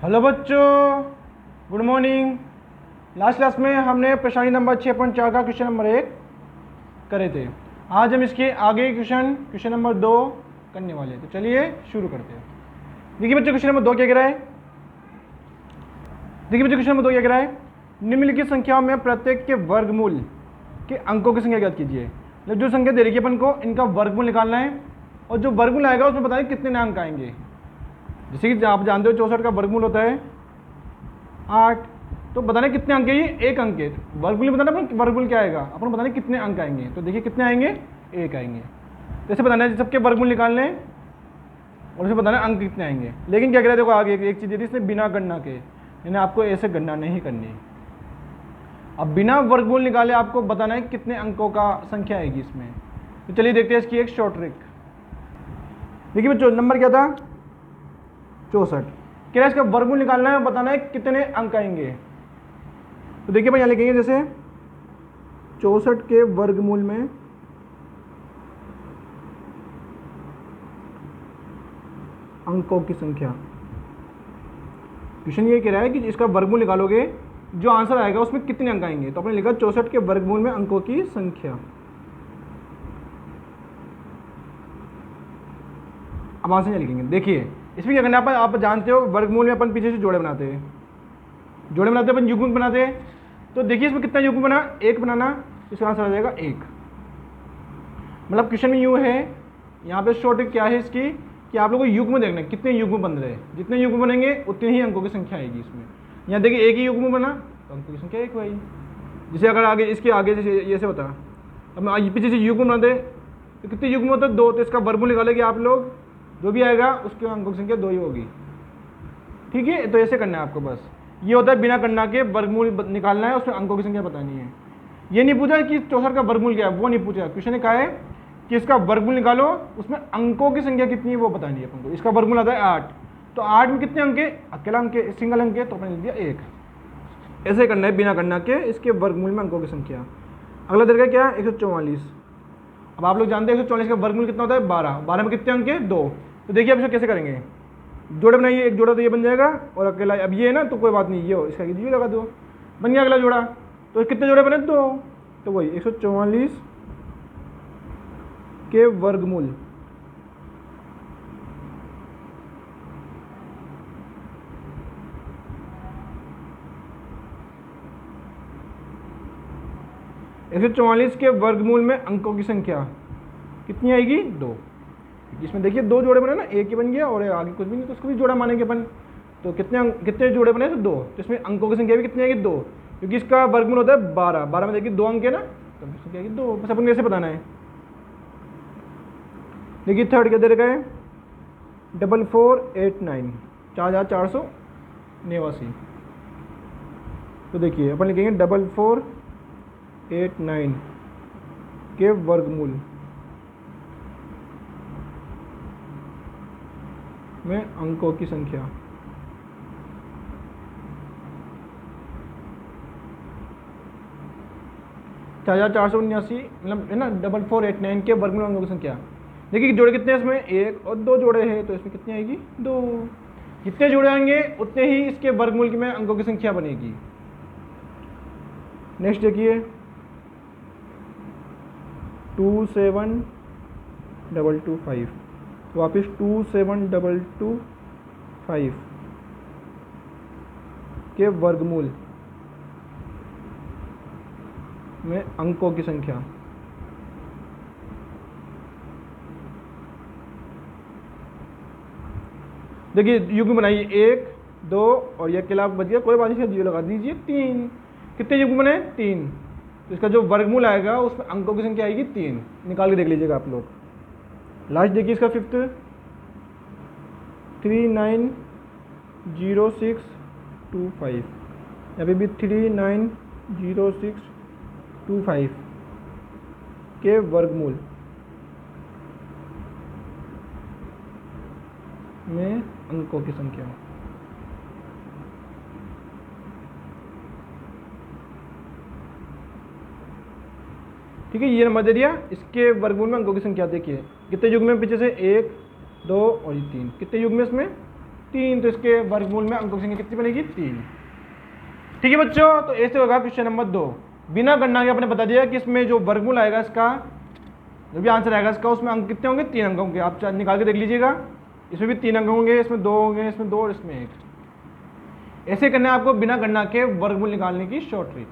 Hello बच्चों, good morning. Last class में हमने प्रश्नावली नंबर 6.4 का क्वेश्चन नंबर 1 करे थे। आज हम इसके आगे क्वेश्चन नंबर 2 करने वाले हैं। तो चलिए शुरू करते हैं। देखिए बच्चों, क्वेश्चन नंबर 2 क्या कह रहा है। निम्नलिखित संख्याओं में प्रत्येक के वर्गमूल के अंकों की संख्या ज्ञात कीजिए। मतलब जो संख्या दे रही है अपन को, इनका वर्गमूल निकालना है और जो वर्गमूल आएगा उसमें बताइए कितने नए अंक आएंगे। जैसे कि आप जानते हो 64 का वर्गमूल होता है 8, तो बताना कितने अंक है। ये एक अंक है। वर्गमूल बताना अपन वर्गमूल क्या आएगा, अपन बताना कितने अंक आएंगे। तो देखिए कितने आएंगे, एक आएंगे। तो ऐसे बताना है सबके वर्गमूल निकालने हैं और उसे बताना अंक कितने आएंगे। लेकिन क्या कह रहे हैं, देखो आगे एक चीज़ दे दी इसने, बिना गणना के, यानी आपको ऐसे गणना नहीं करनी। अब बिना वर्गमूल निकाले आपको बताना है कितने अंकों का संख्या आएगी इसमें। तो चलिए देखते हैं इसकी एक शॉर्ट ट्रिक। देखिए बच्चों, नंबर क्या था 64। क्या इसका वर्गमूल निकालना है, बताना है कितने अंक आएंगे। तो देखिए भाई यहाँ लिखेंगे जैसे 64 के वर्गमूल में अंकों की संख्या। क्वेश्चन ये कह रहा है कि इसका वर्गमूल निकालोगे, जो आंसर आएगा उसमें कितने अंक आएंगे। तो आपने लिखा 64 के वर्गमूल में अंकों की संख्या। अब आंसर नहीं लिखेंगे। देखिए इसमें क्या करना है, आप जानते हो वर्गमूल में अपन पीछे से जोड़े बनाते हैं, अपन युग्म बनाते हैं। तो देखिए इसमें कितना युग्म बना, एक बनाना, इसका आंसर आ जाएगा 1। मतलब क्वेश्चन में यूँ है, यहाँ पे शॉर्ट क्या है इसकी कि आप लोगों को युग्म देखना है कितने युग्म बन रहे हैं। जितने युग्म बनेंगे उतने ही अंकों की संख्या आएगी इसमें। यहाँ देखिए एक ही युग्म बना तो अंकों की संख्या 1 हुई। जैसे अगर आगे इसके आगे जैसे ये से होता, अब मैं पीछे से युग्म बनाते तो कितने युग्म होते 2, तो इसका वर्गमूल निकालेंगे आप लोग, जो भी आएगा उसके अंकों की संख्या 2 ही होगी। ठीक है, तो ऐसे करना है आपको। बस ये होता है बिना गणना के वर्गमूल निकालना है, उसमें अंकों की संख्या बतानी है। ये नहीं पूछा कि 64 का वर्गमूल क्या है, वो नहीं पूछा। क्वेश्चन ने कहा है कि इसका वर्गमूल निकालो, उसमें अंकों की संख्या कितनी है वो बतानी है अपन को। इसका वर्गमूल आता है 8, तो 8 में कितने अंक है, अकेला अंक है, सिंगल अंक है, तो अपने लिख दिया 1। ऐसे करना है बिना गणना के इसके वर्गमूल में अंकों की संख्या। अगला तरीका क्या है 144। अब आप लोग जानते हैं 144 का वर्गमूल कितना होता है 12। 12 में कितने अंक है 2। तो देखिए अब इसको कैसे करेंगे, जोड़े बनाइए, एक जोड़ा तो ये बन जाएगा और अकेला अब ये है ना, तो कोई बात नहीं, ये हो इसका जीरो लगा दो, बन गया अगला जोड़ा। तो कितने जोड़े बने 2, तो वही 144 के वर्गमूल के वर्गमूल में अंकों की संख्या कितनी आएगी 2। इसमें देखिए 2 जोड़े बने ना, एक ही बन गया और आगे कुछ भी नहीं, तो उसको भी जोड़ा मानेंगे अपन। तो कितने जोड़े बने तो 2, तो इसमें अंकों की संख्या भी कितनी आएगी 2, क्योंकि इसका वर्गमूल होता है 12। 12 में देखिए 2 अंक है ना, तो संख्या आएगी 2। बस अपन कैसे बताना है। देखिए थर्ड क्या दे रखा है 4489, 4489। तो देखिए अपन लिखेंगे 4489 के वर्गमूल में अंकों की संख्या। हजार 479, मतलब है ना 4489 के वर्गमूल अंकों की संख्या। देखिए जोड़े कितने हैं इसमें, 1 और 2 जोड़े हैं, तो इसमें कितनी आएगी 2। जितने जोड़े आएंगे उतने ही इसके वर्गमूल में अंकों की संख्या बनेगी। नेक्स्ट देखिए 27225, तो वापिस 27225 के वर्गमूल में अंकों की संख्या। देखिए युग्म बनाइए 1 2 और ये अकेला बच गया, कोई बात नहीं, जीरो लगा दीजिए 3। कितने युग्म बने 3, तो इसका जो वर्गमूल आएगा उसमें अंकों की संख्या आएगी 3। निकाल के देख लीजिएगा आप लोग। लास्ट देखिए इसका फिफ्थ 390625, यहाँ पे भी 390625 के वर्गमूल में अंकों की संख्या। ठीक है, ये नंबर दे दिया, इसके वर्गमूल में अंकों की संख्या देखिए कितने युग्म में, पीछे से 1 2 और ये 3, कितने युग्म में इसमें 3, तो इसके वर्गमूल में अंकों की संख्या कितनी बनेगी? 3। ठीक है बच्चों, तो ऐसे होगा क्वेश्चन नंबर 2। बिना गणना के आपने बता दिया कि इसमें जो वर्गमूल आएगा इसका, जो भी आंसर आएगा इसका, उसमें अंक कितने होंगे? 3 अंक होंगे। आप निकाल के देख लीजिएगा, इसमें भी 3 अंक होंगे, इसमें 2 होंगे, इसमें 2 और इसमें 1। ऐसे करना है आपको बिना गणना के वर्गमूल निकालने की शॉर्ट ट्रिक।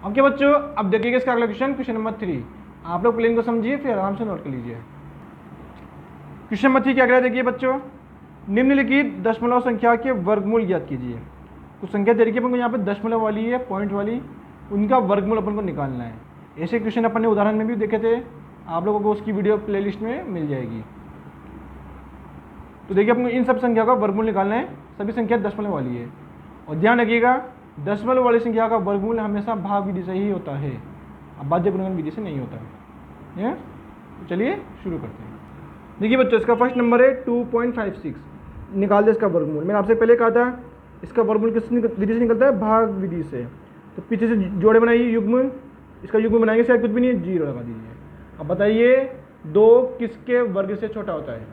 ओके बच्चों, अब देखिएगा इसका अगला क्वेश्चन, क्वेश्चन नंबर 3। आप लोग प्लेन को समझिए, फिर आराम से नोट कर लीजिए। क्वेश्चन नंबर 3 क्या कह रहा है? देखिए बच्चों, निम्नलिखित दशमलव संख्या के वर्गमूल ज्ञात कीजिए। कुछ संख्या दे रखी है अपन को यहाँ पे, दशमलव वाली है, पॉइंट वाली, उनका वर्गमूल अपन को निकालना है। ऐसे क्वेश्चन अपन ने उदाहरण में भी देखे थे, आप लोगों को उसकी वीडियो प्लेलिस्ट में मिल जाएगी। तो देखिए अपन को इन सब संख्या का वर्गमूल निकालना है, सभी संख्या दशमलव वाली है। और ध्यान रखिएगा, दशमलव वाली संख्या का वर्गमूल हमेशा भाग विधि से ही होता है, अब बाध्य गुणन विधि से नहीं होता है। तो चलिए शुरू करते हैं। देखिए बच्चों, इसका फर्स्ट नंबर है 2.56। निकाल दे इसका वर्गमूल। मैंने आपसे पहले कहा था इसका वर्गमूल किस विधि से निकलता है? भाग विधि से। तो पीछे से जोड़े बनाइए, युग्म, इसका युग्म बनाएंगे, शायद कुछ भी नहीं है, 0 लगा दीजिए। अब बताइए 2 किसके वर्ग से छोटा होता है?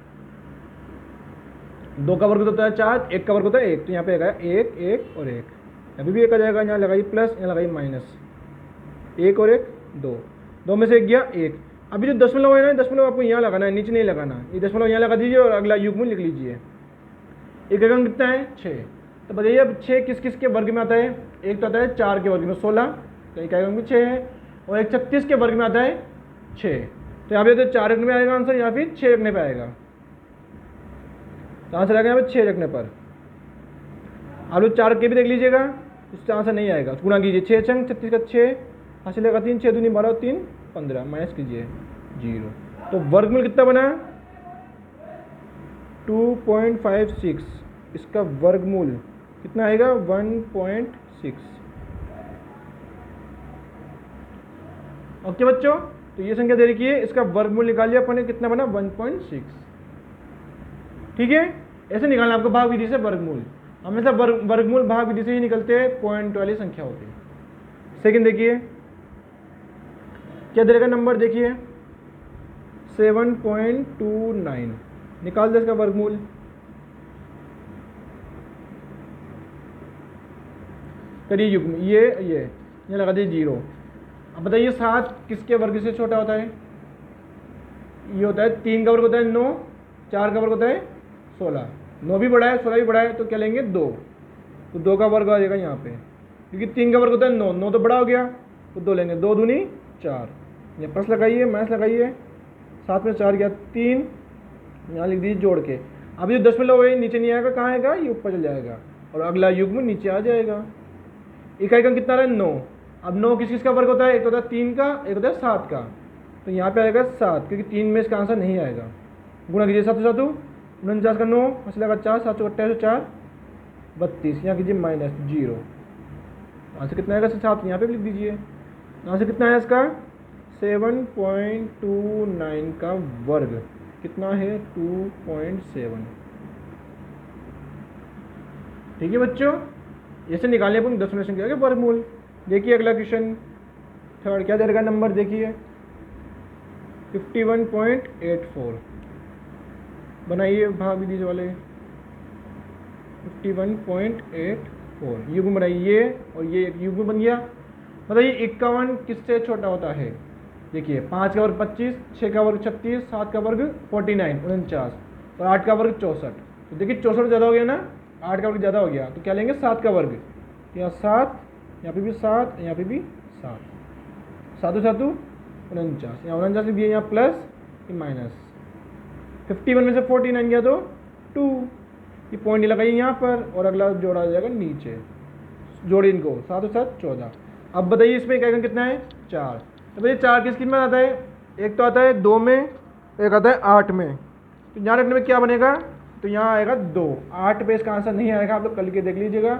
2 का वर्ग होता है 4, 1 का वर्ग होता है 1, तो यहाँ पे आएगा 1, 1 और 1। अभी भी 1 आ जाएगा, यहाँ लगाइए प्लस, यहाँ लगाइए माइनस, 1 और 1 2, 2 में से 1 गया 1। अभी जो दशमलव है ना, दशमलव आपको यहाँ लगाना है, नीचे नहीं लगाना। ये दशमलव यहाँ लगा दीजिए और अगला युग्म लिख लीजिए। एक अंक कितना है? 6। तो बताइए अब 6 किस किस के वर्ग में आता है? एक तो आता है 4 के वर्ग में 16, तो एक अंक 6 है, और एक 36 के वर्ग में आता है 6। तो यहाँ पे तो 4 रखने पे आएगा आंसर, या फिर 6 रखने पे आएगा। तो आंसर आएगा यहाँ पे 6 रखने पर। आप लोग 4 के भी देख लीजिएगा, इससे आंसर नहीं आएगा। गुणा कीजिए, 6 छंग 36 का 6, हासिल लगा 3, 6 दूनी 12, 3 15, माइनस कीजिए 0। तो वर्गमूल कितना बना? 2.56। इसका वर्गमूल कितना आएगा? 1.6। ओके बच्चों, तो ये संख्या दे रखी है, इसका वर्गमूल निकालिए अपन ने, कितना बना? 1.6। ठीक है, ऐसे निकालना आपको भाग विधि से वर्गमूल। हमेशा वर्गमूल भाग विधि से ही निकलते हैं, पॉइंट वाली संख्या होती है। सेकंड देखिए क्या दे रखा नंबर, देखिए 7.29। निकाल दे इसका वर्गमूल। करिए युग्म, ये लगा दीजिए 0। अब बताइए 7 किसके वर्ग से छोटा होता है? ये होता है 3 का वर्ग होता है 9, 4 का वर्ग होता है 16। 9 भी बड़ा है, 16 भी बड़ा है, तो क्या लेंगे? 2। तो 2 का वर्ग आ जाएगा यहाँ पे, क्योंकि 3 का वर्ग होता है 9, 9 तो बड़ा हो गया, तो 2 लेंगे, 2 दूनी 4। यहाँ प्लस लगाइए, माइनस लगाइए, 7 में 4 गया 3, यहाँ लिख दीजिए जोड़ के। अब ये दशमलव है, नीचे नहीं आएगा, कहाँ आएगा? ये ऊपर चल जाएगा, और अगला युग्म नीचे आ जाएगा। इकाई का कितना रहा? 9। अब 9 किस किस का वर्ग होता है? एक होता है 3 का, एक होता है 7 का, तो यहाँ पे आएगा 7, क्योंकि 3 में इसका आंसर नहीं आएगा। गुणा कीजिए 7 7 49 का 9, हासिल लगा 4, 7 28 4 32, यहाँ कीजिए माइनस 0। आंसर कितना आएगा? 7, यहाँ पे भी लिख दीजिए। आंसर कितना है इसका? 7.29 का वर्ग कितना है? 2.7। ठीक है बच्चों, ऐसे निकालने अपन दशमलव संख्या के वर्गमूल। देखिए अगला क्वेश्चन थर्ड, क्या दे रखा नंबर? देखिए 51.84। बनाइए भाग विधि वाले, 51.84 युग्म बनाइए, और ये एक युग्म बन गया। बताइए 51 किससे छोटा होता है? देखिए 5 का वर्ग 25, 6 का वर्ग 36, 7 का वर्ग 49 49, और 8 का वर्ग 64। तो देखिए 64 ज़्यादा हो गया ना, 8 का वर्ग ज़्यादा हो गया, तो क्या लेंगे? 7 का वर्ग। यहाँ 7, यहाँ पे भी 7, यहाँ पे भी 7, 7 7 49, यहाँ 49 भी है, यहाँ प्लस, ये माइनस। 51 में से 49 गया तो 2, ये पॉइंट लगाइए यहाँ पर, और अगला जोड़ा आ जाएगा नीचे। जोड़िए इनको, 7 और 7 14। अब बताइए इसमें क्या कितना है? 4। तो भैया 4 किस किस में आता है? एक तो आता है 2 में, एक आता है 8 में। तो यहाँ रखने में क्या बनेगा? तो यहाँ आएगा 2। 8 पे इसका आंसर नहीं आएगा, आप लोग कल के देख लीजिएगा।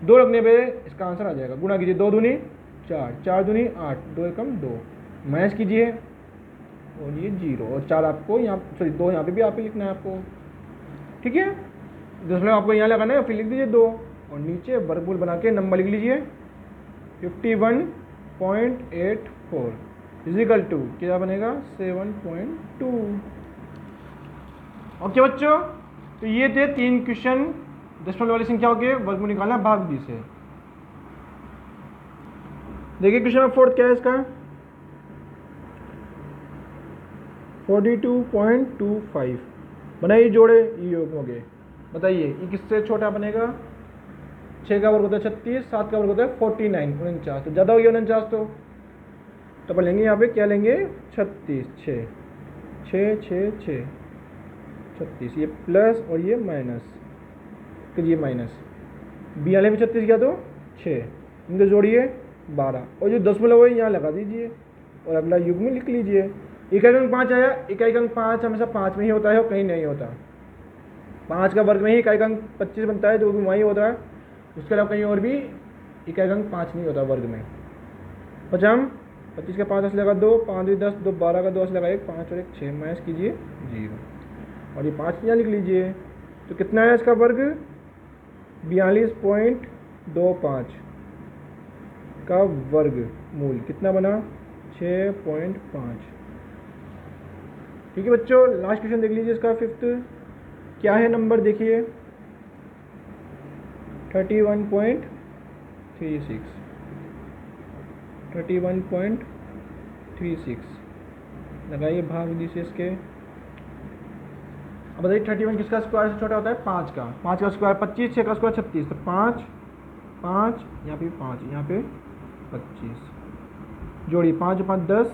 2 रखने पे इसका आंसर आ जाएगा। गुणा कीजिए, 2 दूनी 4, 4 दूनी 8, 2 एकम 2, माइनस कीजिए, और ये 0, और 4 आपको यहाँ, सॉरी 2 यहाँ पे भी आप ही लिखना है आपको। ठीक है, दशमलव आपको यहाँ लगाना है, फिर लिख दीजिए 2, और नीचे वर्गमूल बना के नंबर लिख लीजिए 51.84 इजिकल टू क्या बनेगा? 7.2। ओके बच्चों, तो ये थे 3 क्वेश्चन दशमलव वाली संख्याओं के वर्गमूल निकालना भाग विधि से। देखिए क्वेश्चन नंबर 4 क्या है इसका, 42.25 बनाइए जोड़े युग्मों के। बताइए ये किससे छोटा बनेगा, 6 का वर्ग होता है 36, 7 का वर्ग होता है 49 49, तो ज़्यादा हो गया 49, तो अपन लेंगे यहाँ पे क्या लेंगे 36, 6 6 6 6 36, ये प्लस और ये माइनस, कीजिए माइनस, 42 में 36 किया तो 6, इनको जोड़िए 12, और जो दशमलव है यहाँ लगा दीजिए और अगला युग्म लिख लीजिए। इकाई अंक 5 आया, इकाई अंक 5 हमेशा 5 में ही होता है और कहीं नहीं होता। 5 का वर्ग में ही इकाई अंक 25 बनता है, जो भी वहीं होता है, उसके अलावा कहीं और भी इकाई अंक 5 नहीं होता वर्ग में। पचम 25 का 5 लगा 2, 5 10 2 12 का 2 लगा 1, 5 और 1 6, माइनस कीजिए 0, और ये 5 यहाँ लिख लीजिए। तो कितना है इसका वर्ग, 42.25 का वर्ग मूल कितना बना, 6.5। ठीक है बच्चों, लास्ट क्वेश्चन देख लीजिए इसका 5th क्या है नंबर, देखिए 31.36 31.36 लगाइए भाग विधि से इसके। अब बताइए 31 किसका स्क्वायर से छोटा होता है, 5 का। 5 का स्क्वायर 25, 6 का स्क्वायर 36, तो 5 5 यहाँ पे 5, यहाँ पे 25, जोड़िए 5 5 10,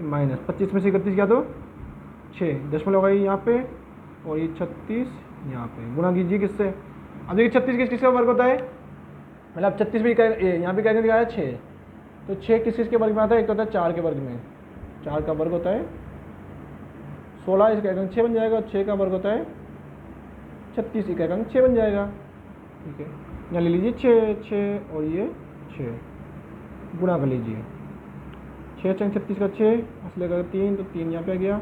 माइनस 25 में से 31 किया तो 6, दशमलव लगाइए यहाँ पे, और ये 36 यहाँ पे, गुणा कीजिए किससे। अब देखिए 36 किसका वर्ग होता है, मतलब 36 भी यहाँ पे क्या दिखाया है 6, तो 6 किस के वर्ग में आता है, एक तो होता है 4 के वर्ग में, 4 का वर्ग होता है 16, इसका एक अंक 6 बन जाएगा, 6 का वर्ग होता है 36, इसका एक अंक 6 बन जाएगा। ठीक है, यहाँ ले लीजिए 6 6 और ये 6, गुणा कर लीजिए, 6 चंग 36 का 6, असले का 3, तो 3 यहाँ पे आ गया,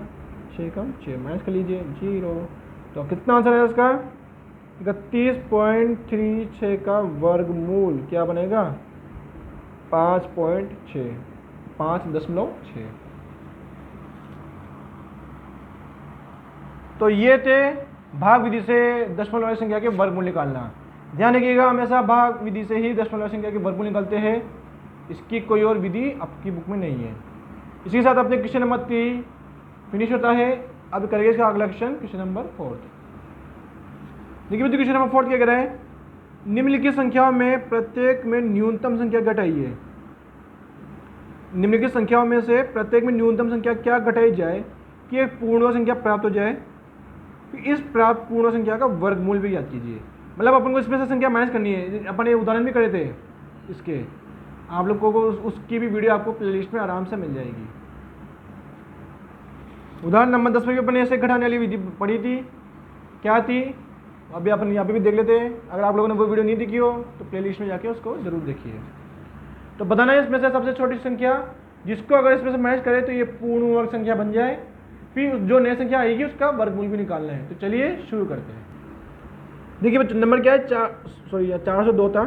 6 का 6, माइनस कर लीजिए 0। तो कितना आंसर है इसका, 31.36 का वर्गमूल क्या बनेगा, 5.6 5.6। तो ये थे भाग विधि से दशमलव वाली संख्या के वर्गमूल निकालना। ध्यान रखिएगा, हमेशा भाग विधि से ही दशमलव वाली संख्या के वर्गमूल निकालते हैं, इसकी कोई और विधि आपकी बुक में नहीं है। इसी के साथ अपने क्वेश्चन नंबर 3 फिनिश होता है। अब करेंगे इसका अगला क्वेश्चन नंबर 4। देखिए बच्चों, क्वेश्चन नंबर 4 क्या कह रहा है, निम्नलिखित संख्याओं में प्रत्येक में न्यूनतम संख्या घटाइए। निम्नलिखित संख्याओं में से प्रत्येक में न्यूनतम संख्या क्या घटाई जाए कि एक पूर्ण संख्या प्राप्त हो जाए। इस प्राप्त पूर्ण संख्या का वर्गमूल भी याद कीजिए। मतलब अपन को इसमें से संख्या माइनस करनी है। अपन ये उदाहरण भी करे थे इसके, आप लोगों को उसकी भी वीडियो आपको प्लेलिस्ट में आराम से मिल जाएगी। उदाहरण नंबर 10 में भी अपन ऐसे घटाने वाली विधि पढ़ी थी, क्या थी, अभी अपन यहाँ पे भी देख लेते हैं। अगर आप लोगों ने वो वीडियो नहीं देखी हो तो प्लेलिस्ट में जाके उसको जरूर देखिए। तो बताना है इसमें से सबसे छोटी संख्या जिसको अगर इसमें से माइनस करे तो ये पूर्ण वर्ग संख्या बन जाए, फिर जो नई संख्या आएगी उसका वर्गमूल भी निकालना है। तो चलिए शुरू करते हैं। देखिए बच्चों, नंबर क्या है, 402 था।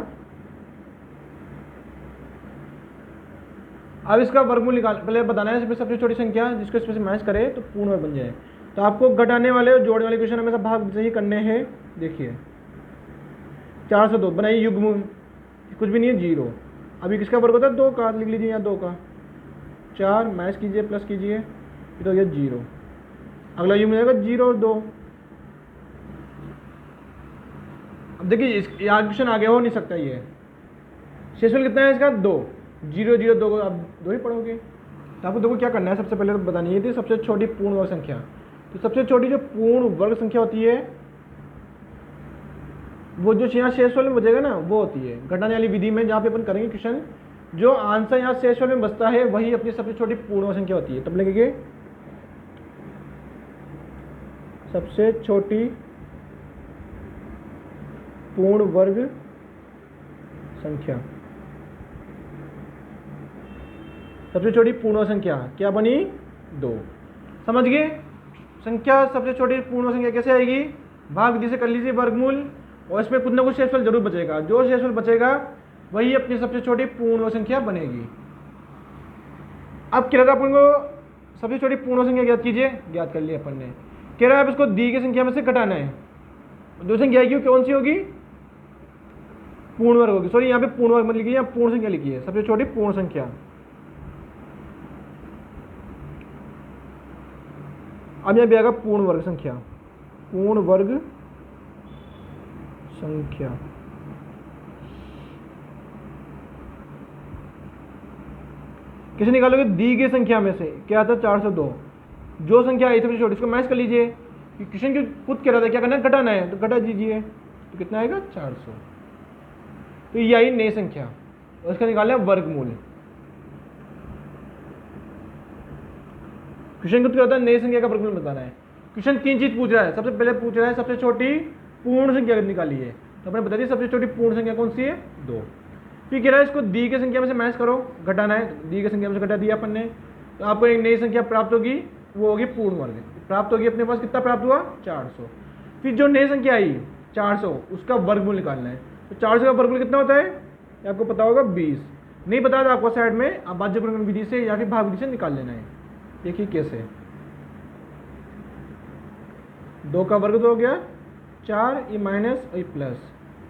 अब इसका वर्गमूल निकाल, पहले बताना है इसमें सबसे छोटी संख्या जिसको इसमें से माइनस करे तो पूर्ण वर्ग बन जाए। तो आपको घटाने वाले और जोड़ने वाले क्वेश्चन हमेशा भाग से ही करने हैं। देखिए 402 बनाइए युग्म, कुछ भी नहीं है 0। अभी किसका वर्ग होता है, 2 का, लिख लीजिए यहाँ 2 का, 4 माइनस कीजिए प्लस कीजिए, तो ये 0। अगला युग्म मिलेगा 0 और 2। अब देखिए क्वेश्चन आगे हो नहीं सकता, ये शेषफल कितना है इसका, 2 0 0 2 को आप 2 ही पढ़ोगे। तो आपको देखो क्या करना है, सबसे पहले तो बतानी है थी सबसे छोटी पूर्ण वर्ग संख्या। तो सबसे छोटी जो पूर्ण वर्ग संख्या होती है वो जो यहाँ शेषफल में बचेगा ना वो होती है घटाने वाली विधि में, जहाँ पे अपन करेंगे क्वेश्चन, जो आंसर यहाँ शेषफल में बचता है वही अपनी सबसे छोटी पूर्ण वर्ग संख्या होती है। तब लिखेंगे सबसे छोटी पूर्ण वर्ग संख्या, सबसे छोटी पूर्ण संख्या क्या बनी, 2। समझ गए, संख्या सबसे छोटी पूर्ण संख्या कैसे आएगी, भाग विधि से कर लीजिए वर्गमूल, और इसमें कुछ ना कुछ शेषफल जरूर बचेगा, जो शेषफल बचेगा वही अपनी सबसे छोटी पूर्ण संख्या बनेगी। अब कह रहा था अपन को सबसे छोटी पूर्ण संख्या ज्ञात कीजिए, ज्ञात कर लिया अपन ने। कह रहा है अब इसको दी गई संख्या में से घटाना है। दो संख्या आएगी कौन सी होगी, पूर्ण वर्ग होगी। सॉरी यहाँ पे पूर्ण वर्ग मत लिखिए, यहाँ पूर्ण संख्या लिखी है, सबसे छोटी पूर्ण संख्या। अब यहाँ पे आएगा पूर्ण वर्ग संख्या, पूर्ण वर्ग संख्या। कैसे निकालोगे, दी गई संख्या में से क्या आता है 402, जो संख्या आई सबसे छोटी इसको मैच कर लीजिए। क्वेश्चन के खुद कह रहा था क्या करना है, घटाना है, तो घटा दीजिए, तो कितना आएगा 400। तो ये आई नई संख्या और इसका निकालना है वर्गमूल। क्वेश्चन खुद कहता है नई संख्या का वर्गमूल बताना है। क्वेश्चन 3 चीज पूछ रहा है, सबसे पहले पूछ रहा है सबसे छोटी पूर्ण संख्या निकाली है, तो अपने बता दिए सबसे छोटी पूर्ण संख्या कौन सी है, 2। फिर कह रहा है इसको दी की संख्या में से माइनस करो, घटाना है, तो दी की संख्या में से घटा दिया अपन ने, तो आपको एक नई संख्या प्राप्त होगी, वो होगी पूर्ण वर्ग प्राप्त होगी। अपने पास कितना प्राप्त हुआ 400। फिर जो नई संख्या आई 400 उसका वर्गमूल निकालना है, तो 400 का वर्गमूल कितना होता है आपको पता होगा 20। नहीं पता था आपको साइड में आप बाध्यक्रम विधि से या फिर भाग विधि से निकाल लेना है। देखिए कैसे, 2 का वर्ग तो हो गया 4, ये माइनस और ये प्लस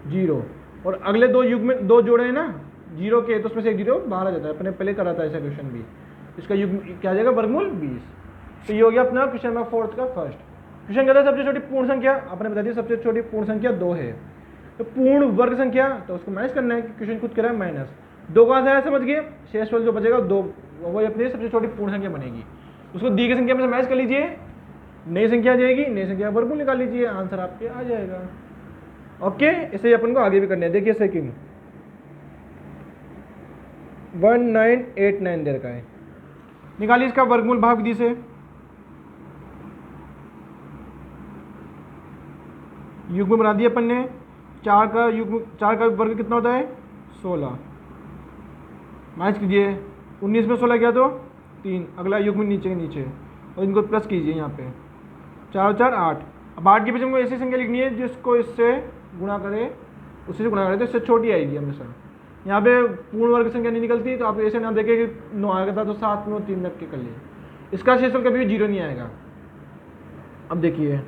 0, और अगले 2 युग में 2 जोड़े हैं ना 0 के, तो उसमें से एक 0 बाहर आ जाता है, अपने पहले करा था ऐसा क्वेश्चन भी। इसका युग क्या आ जाएगा वर्गमूल 20। तो ये हो गया अपना क्वेश्चन नंबर 4 का फर्स्ट। क्वेश्चन कहता है सबसे छोटी पूर्ण संख्या, आपने बता दिया सबसे छोटी पूर्ण संख्या 2 है, तो पूर्ण वर्ग संख्या तो उसको माइनस करना है, क्वेश्चन खुद कह रहा है माइनस 2 कहाँ से आया समझ गए, शेषफल जो बचेगा 2 वही अपनी सबसे छोटी पूर्ण संख्या बनेगी, उसको दी की संख्या में से माइनस कर लीजिए, नई संख्या आ जाएगी, नई संख्या वर्गमूल निकाल लीजिए, आंसर आपके आ जाएगा। ओके, इसे अपन को आगे भी करना है। देखिए सेकंड 1989 दे रखा है, निकालिए इसका वर्गमूल भाग विधि से। युग्म बना दिया अपन ने, 4 का वर्ग कितना होता है 16, माइनस कीजिए, 19 में 16 गया तो 3, अगला युग्म नीचे के नीचे, और इनको प्लस कीजिए यहाँ पे, 4 4 8। अब 8 के पीछे हमको ऐसी संख्या लिखनी है जिसको इससे गुणा करे, उससे गुणा करे तो इससे छोटी आएगी हमेशा। यहाँ पे पूर्ण वर्ग संख्या नहीं निकलती, तो आप ऐसे ना देखें कि 9 आएगा था तो 7 में 3 रख के कर लिए, इसका शेषफल कभी भी 0 नहीं आएगा। अब देखिए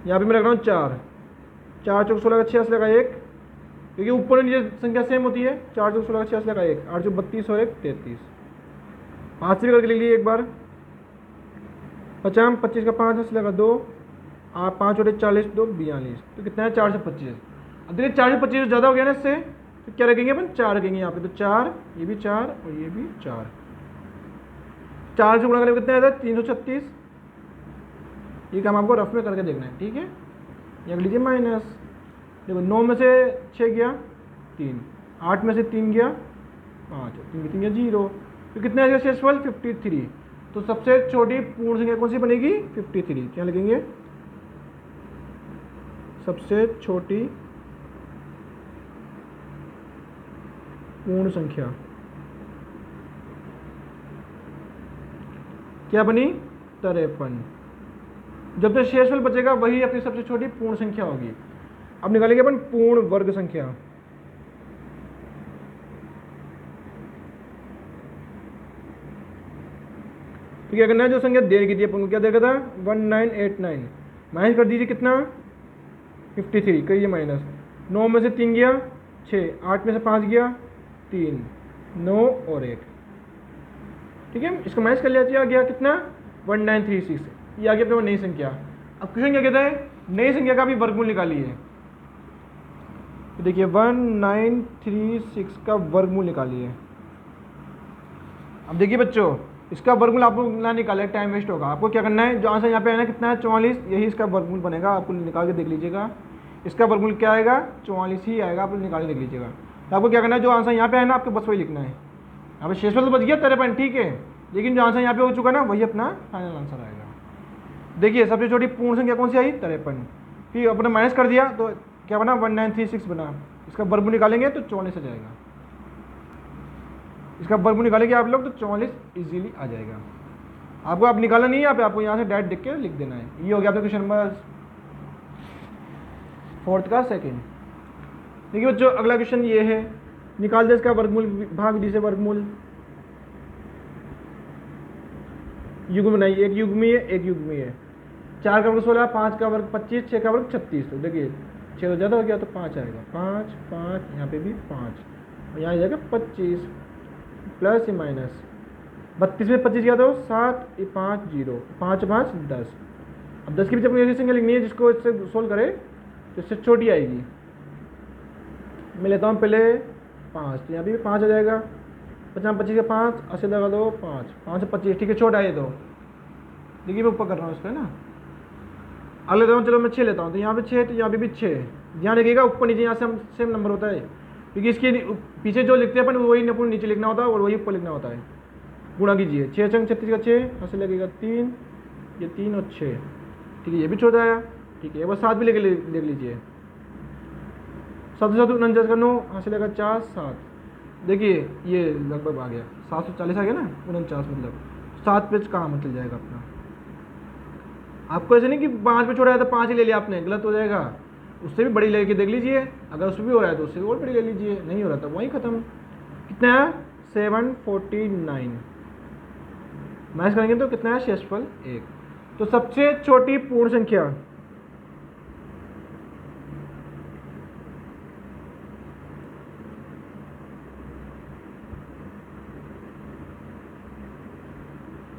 यहाँ पे मैं रख रहा हूँ 4, 4 चौक 16 का 86 लगा 1, क्योंकि ऊपर नीचे संख्या सेम होती है, 4 चौक 16 का 86 लगा 1, 8 चौक 32 और 1 33, 5 से भी करके लिख लीजिए एक बार, 50 25 का 5 से लगा 2, 5 और 40 2 42, तो कितना है 4 से 25। अब देखिए 4 से 25 ज़्यादा हो गया ना इससे, तो क्या रखेंगे अपन 4 रखेंगे यहाँ पे, तो 4, ये भी 4 और ये भी 4, 4 से गुणा करने कितना आता है 336। ये काम आपको रफ में करके देखना है, ठीक है। ये लीजिए माइनस, देखो 9 में से 6 गया 3, 8 में से 3 गया 5, 3 गया 0, तो कितना आएगा शेषफल 53। तो सबसे छोटी पूर्ण संख्या कौन सी बनेगी 53, क्या लिखेंगे सबसे छोटी पूर्ण संख्या क्या बनी 53। जब तक शेषफल बचेगा वही अपनी सबसे छोटी पूर्ण संख्या होगी। अब निकालेंगे अपन पूर्ण वर्ग संख्या। तो क्या करना है, जो संख्या दे गई थी अपन को क्या देखा था 1989, माइनस कर दीजिए कितना 53, करिए माइनस, 9 में से 3 गया 6, 8 में से 5 गया 3, 9 और 1, ठीक है। इसको माइनस कर लिया, आ गया कितना 1936, ये आ गया अपने नई संख्या। अब क्वेश्चन क्या कहता है, नई संख्या का भी वर्गमूल निकालिए। तो देखिए 1936 का वर्गमूल निकालिए। अब देखिए बच्चों, इसका वर्गमूल आपको ना निकाले, टाइम वेस्ट होगा। आपको क्या करना है, जो आंसर यहाँ पे है ना कितना है 44, यही इसका वर्गमूल बनेगा, आपको निकाल के देख लीजिएगा। इसका वर्गमूल क्या आएगा 44 ही आएगा, आपको निकाल के देख लीजिएगा। तो आपको क्या करना है, जो आंसर यहाँ पे है ना आपको बस वही लिखना है। यहाँ पे शेषफल तो बच गया 53, ठीक है, लेकिन जो आंसर यहाँ पे हो चुका ना वही अपना फाइनल आंसर आएगा। देखिए सबसे छोटी पूर्ण संख्या कौन सी आई 53, फिर अपने माइनस कर दिया तो क्या बना 1936 बना। इसका वर्गमूल निकालेंगे तो 44 आ जाएगा। इसका वर्गमूल निकालेंगे आप लोग तो 44 इजीली आ जाएगा। आपको आप निकाला नहीं है, यहाँ पे आपको यहाँ से डायरेक्ट देख के लिख देना है। ये हो गया आपका क्वेश्चन नंबर 4 का सेकंड। देखिए बच्चों अगला क्वेश्चन ये है, निकाल दे इसका वर्गमूल भाग विधि से वर्गमूल। युग्म बनाइए, एक युग्मी है एक युग्मी है। 4 का वर्ग 16, 5 का वर्ग 25, 6 का वर्ग 36। तो देखिए 6 तो ज़्यादा हो गया तो 5 आएगा, 5 5, यहाँ पे भी 5 और यहाँ आ जाएगा 25 प्लस या माइनस 32 में 25 गया तो 7, ये 5 0, 5 5 10। अब 10 के पीछे अपनी ऐसी संख्या लिखनी है जिसको इससे सोल्व करे तो इससे छोटी आएगी। मैं लेता हूँ पहले 5, तो यहाँ भी 5 आ जाएगा, 50 25 का 5, 80 लगा दो 5, 5 से 25, ठीक है छोटा है। तो देखिए मैं ऊपर कर रहा हूँ इसको, है ना। अब लेता हूँ, चलो मैं 6 लेता हूँ, तो यहाँ पे 6, तो यहाँ पे भी 6। ध्यान रखिएगा ऊपर नीचे यहाँ से हम सेम नंबर होता है, क्योंकि इसके पीछे जो लिखते हैं अपन वही अपन नीचे लिखना होता है और वही ऊपर लिखना होता है। गुणा कीजिए, 6 चंग 36 का 6, यहाँ से लगेगा 3, ये 3 और 6, ठीक है ये भी छोटा आया, ठीक है। बस 7 भी लेके देख लीजिए, 7 7 49 का 9, यहाँ से लगा 4 7, देखिए ये लगभग आ गया 740 आ गया ना, 49 मतलब 7 पे काम चल जाएगा अपना। आपको ऐसे नहीं कि 5 पे छोड़ा है तो 5 ही ले लिया आपने, गलत हो जाएगा। उससे भी बड़ी लेके देख लीजिए, अगर उसमें भी हो रहा है तो उससे भी और बड़ी ले लीजिए, नहीं हो रहा था वहीं ख़त्म। कितना है 749, मैच करेंगे तो कितना है शेषफल 1। तो सबसे छोटी पूर्ण संख्या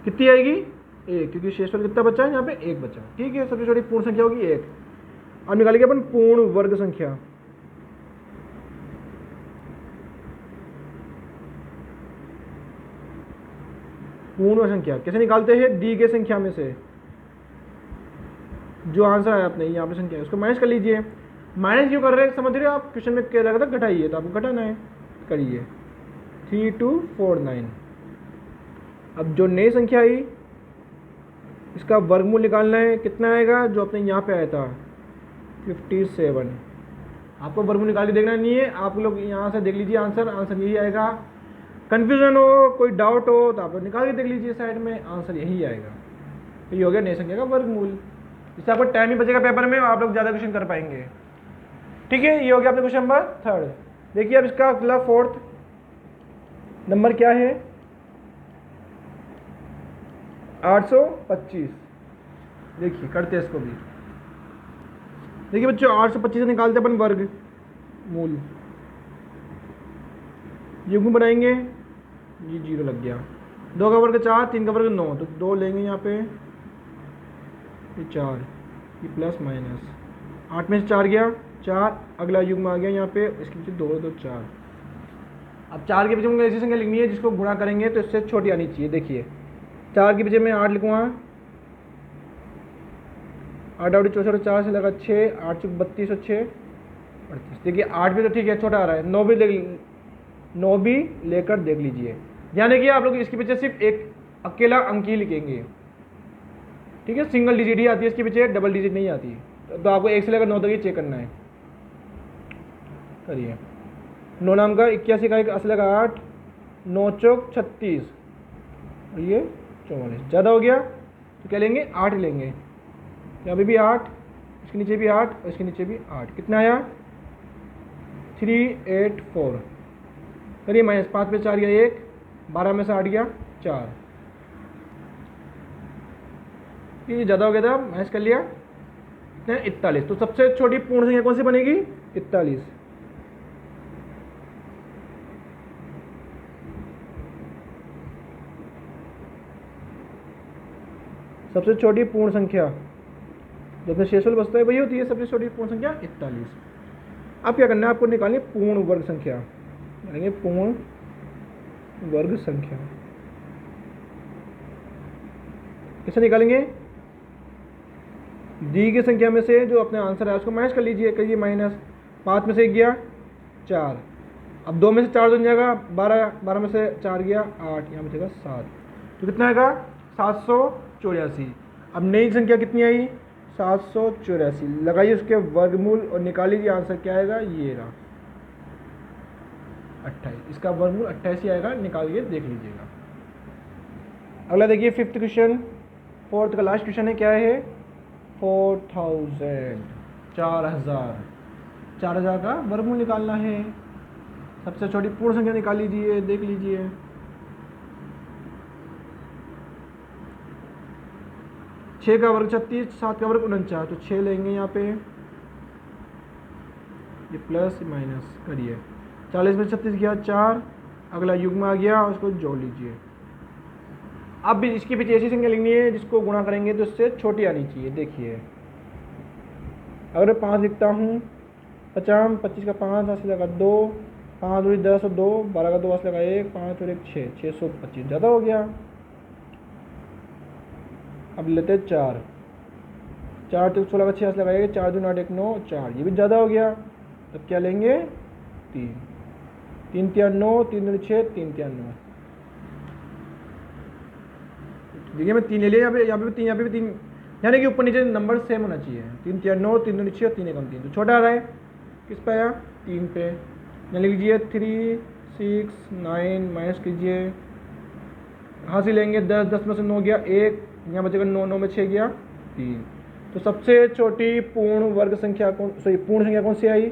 कितनी आएगी 1, क्योंकि शेषफल कितना बचा है यहाँ पे 1 बचा, ठीक है। सबसे छोटी पूर्ण संख्या होगी 1। अब निकालेंगे अपन पूर्ण वर्ग संख्या। पूर्ण वर्ग संख्या कैसे निकालते हैं, दी गई संख्या में से जो आंसर आया अपने यहाँ पे संख्या है उसको माइनस कर लीजिए। माइनस क्यों कर रहे हैं समझ रहे हो आप, क्वेश्चन में क्या लगा था घटाइए, तो आपको घटाना है, करिए 3249। अब जो नई संख्या आई इसका वर्गमूल निकालना है, कितना आएगा जो अपने यहाँ पे आया था 57। आपको वर्गमूल निकाल के देखना नहीं है, आप लोग यहाँ से देख लीजिए आंसर, आंसर यही आएगा। कन्फ्यूजन हो, कोई डाउट हो तो आप लोग निकाल के देख लीजिए साइड में, आंसर यही आएगा। तो ये हो गया नई संख्या का वर्गमूल। इससे आपको टाइम ही बचेगा पेपर में, आप लोग ज़्यादा क्वेश्चन कर पाएंगे, ठीक है। ये हो गया अपने क्वेश्चन नंबर 3। देखिए अब इसका अगला 4th नंबर क्या है 825। देखिए करते हैं इसको भी। देखिए बच्चों 825 से निकालते अपन वर्ग मूल, युग्म बनाएंगे, ये 0 लग गया, 2 का वर्ग 4, 3 का वर्ग 9, तो 2 लेंगे यहाँ पे, ये 4, ये प्लस माइनस 8 में से 4 गया 4, अगला युग्म आ गया यहाँ पे, इसके पीछे 2 2 4। अब 4 के पीछे मुझे ऐसी संख्या लिखनी है जिसको गुणा करेंगे तो इससे छोटी आनी चाहिए। देखिए 4 के पीछे मैं 8 लिखूँगा, 8 8 64, 4 से लगा 6, 8 चौक 32 और 6 38। देखिए 8 भी तो ठीक है छोटा आ रहा है, 9 भी लेकर देख लीजिए। ध्यान रखिए आप लोग इसके पीछे सिर्फ एक अकेला अंक ही लिखेंगे, ठीक है। सिंगल डिजिट ही आती है इसके पीछे, डबल डिजिट नहीं आती। तो आपको 1 से लेकर 9 तक ही चेक करना है। करिए 9 नाम का 81 का 80 लगा 8, 9 चौक 36 और ये 44, ज़्यादा हो गया तो क्या लेंगे 8 ही लेंगे। यहाँ पे भी 8, इसके नीचे भी 8 और इसके नीचे भी 8, कितना आया 384। करिए माइनस 5 पे 4 गया 1, 12 में से 8 गया 4, ये ज़्यादा हो गया था, माइनस कर लिया, कितना 41। तो सबसे छोटी पूर्ण संख्या कौन सी बनेगी 41। सबसे छोटी पूर्ण संख्या जो अपने शेषफल बचता है वही होती है सबसे छोटी पूर्ण संख्या 41। अब क्या करना है आपको निकालनी है पूर्ण वर्ग संख्या, यानी पूर्ण वर्ग संख्या। कैसे निकालेंगे, दी गई संख्या में से जो अपने आंसर है उसको माइनस कर लीजिए, करिए माइनस 5 में से 1 गया 4, अब 2 में से 4 तो जाएगा 12, 12 में से 4 गया 8, यहाँ बचेगा 7, तो कितना आएगा 784। अब नई संख्या कितनी आई 784, लगाइए उसके वर्गमूल और निकाल लीजिए आंसर क्या आएगा, ये रहा 28। इसका वर्गमूल 28 ही आएगा, निकाल के देख लीजिएगा। अगला देखिए 5th क्वेश्चन, 4th का लास्ट क्वेश्चन है, क्या है 4000, 4000 का वर्गमूल निकालना है। सबसे छोटी पूर्ण संख्या निकाल लीजिए, देख लीजिए। 6 का वर्ग 36, 7 का वर्ग 49, तो 6 लेंगे यहाँ पे, ये प्लस माइनस करिए, 40 में 36 गया 4, अगला युग्म आ गया, उसको जोड़ लीजिए। अब भी इसके पीछे ऐसी संख्या लिखनी है जिसको गुणा करेंगे तो उससे छोटी आनी चाहिए। देखिए अगर मैं 5 लिखता हूँ, 50, 25 का 5, 10 लगा 2, 5 दूरी 10 और 2, 12 का 2 10 लगा 1, 5 और 1 6, 625 ज़्यादा हो गया। अब लेते हैं 4, 4 तो 16 का 6 लगाएंगे, 4 दूनी 8 1 9, 4, ये भी ज़्यादा हो गया। तब क्या लेंगे, 3, 3 3 9, 3 दूनी 6, 3 3 9। देखिए मैं 3 ले लिया, यहाँ पे भी 3, यहाँ पे भी 3, यानी कि ऊपर नीचे नंबर सेम होना चाहिए। 3 3 9, 3 दूनी 6, 3 1 3, तो छोटा आ रहा है किस पे आया, 3 पे। यहाँ लिख लीजिए 3 6 9, माइनस कीजिए, यहाँ से लेंगे 10, 10 में से 9 गया 1, यहाँ बचेगा 9, 9 में 6 गया 3। तो सबसे छोटी पूर्ण वर्ग संख्या पूर्ण संख्या कौन सी आई,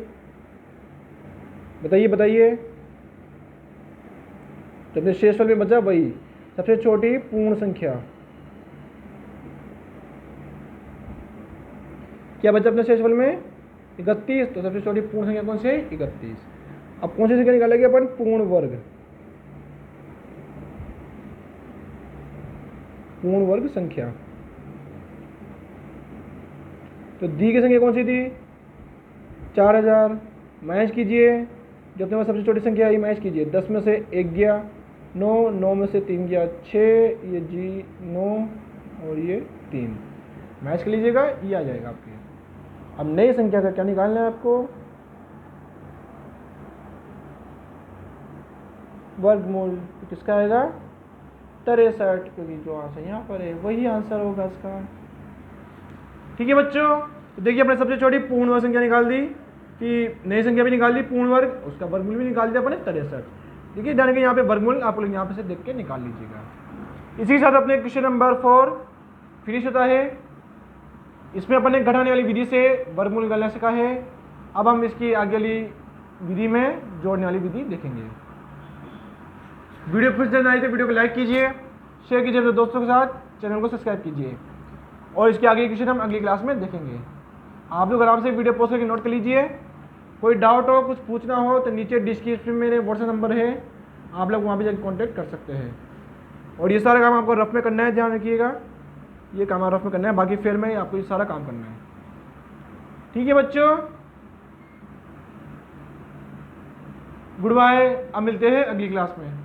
बताइए बताइए। तो अपने शेषफल में बचा वही सबसे छोटी पूर्ण संख्या, क्या बचा अपने शेषफल में, 31। तो सबसे छोटी पूर्ण संख्या कौन सी है, 31। अब कौन सी संख्या निकालेंगे अपन, पूर्ण वर्ग, पूर्ण वर्ग संख्या। तो दी की संख्या कौन सी थी, 4000, माइनस कीजिए, जो अपने पास सबसे छोटी संख्या आई माइनस कीजिए, 10 में से 1 गया 9, 9 में से 3 गया 6, ये जी 9 और ये 3, मैच कर लीजिएगा, ये आ जाएगा आपके। अब नई संख्या का क्या निकालना है आपको, वर्गमूल, तो किसका आएगा 63, क्योंकि जो आंसर यहाँ पर है वही आंसर होगा इसका। ठीक है बच्चों, तो देखिए अपने सबसे छोटी पूर्ण वर्ग संख्या निकाल दी, कि नई संख्या भी निकाल दी पूर्ण वर्ग, उसका वर्गमूल भी निकाल दिया अपने 63। देखिए जाने के यहाँ पे वर्गमूल आप लोग यहाँ पे से देख के निकाल लीजिएगा। इसी के साथ अपने क्वेश्चन नंबर 4 फिनिश होता है। इसमें अपने घटाने वाली विधि से वर्गमूल निकालना सीखा है। अब हम इसकी आगे वाली विधि में जोड़ने वाली विधि देखेंगे। वीडियो पसंद आई तो वीडियो को लाइक कीजिए, शेयर कीजिए अपने दोस्तों के साथ, चैनल को सब्सक्राइब कीजिए, और इसके आगे क्वेश्चन हम अगली क्लास में देखेंगे। आप लोग आराम से वीडियो पोस्ट करके नोट कर लीजिए। कोई डाउट हो, कुछ पूछना हो तो नीचे डिस्क्रिप्शन में मेरे व्हाट्सएप नंबर है, आप लोग वहाँ भी जाकर कॉन्टैक्ट कर सकते हैं। और ये सारा काम आपको रफ में करना है, ध्यान रखिएगा, ये काम रफ में करना है, बाकी फेयर में आपको ये सारा काम करना है। ठीक है बच्चों, गुड बाय, अब मिलते हैं अगली क्लास में।